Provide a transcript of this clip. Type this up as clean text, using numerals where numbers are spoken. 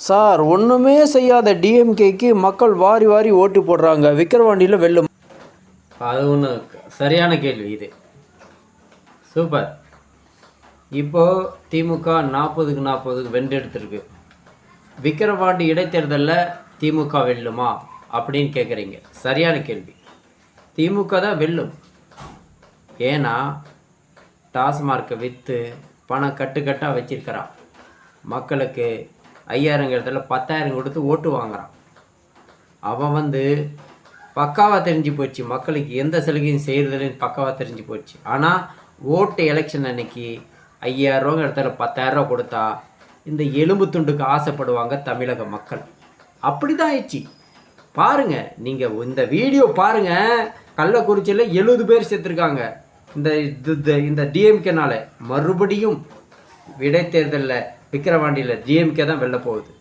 Sir, ஒன்றுமே செய்யாத டிஎம்கேக்கு மக்கள் வாரி வாரி ஓட்டு போடுறாங்க, விக்கிரவாண்டியில் வெல்லும். அது ஒன்று சரியான கேள்வி இது. சூப்பர். இப்போது திமுக 40க்கு 40 வென்றெடுத்திருக்கு. விக்கிரவாண்டி இடைத்தேர்தலில் திமுக வெல்லுமா அப்படின்னு கேட்குறீங்க. சரியான கேள்வி. திமுக தான் வெல்லும். ஏன்னா டாஸ்மார்க்கை விற்று பணம் கட்டுக்கட்டாக வச்சிருக்கிறான். மக்களுக்கு 5000 இடத்துல 10,000 கொடுத்து ஓட்டு வாங்குறான். அவன் பக்காவாக தெரிஞ்சு போச்சு, மக்களுக்கு எந்த சலுகையும் செய்கிறதுன்னு பக்காவாக தெரிஞ்சு போச்சு. ஆனால் ஓட்டு எலெக்ஷன் அன்னைக்கு 5000 இடத்துல 10,000 கொடுத்தா இந்த எலும்பு துண்டுக்கு ஆசைப்படுவாங்க தமிழக மக்கள். அப்படி தான் ஆயிடுச்சு. பாருங்கள், நீங்கள் இந்த வீடியோ பாருங்கள். கள்ளக்குறிச்சியில் 70 பேர் செத்துருக்காங்க இந்த டிஎம்கேனால. மறுபடியும் இடைத்தேர்தலில் விக்கிரவாண்டியில் டிஎம்கே தான் வெல்ல போகுது.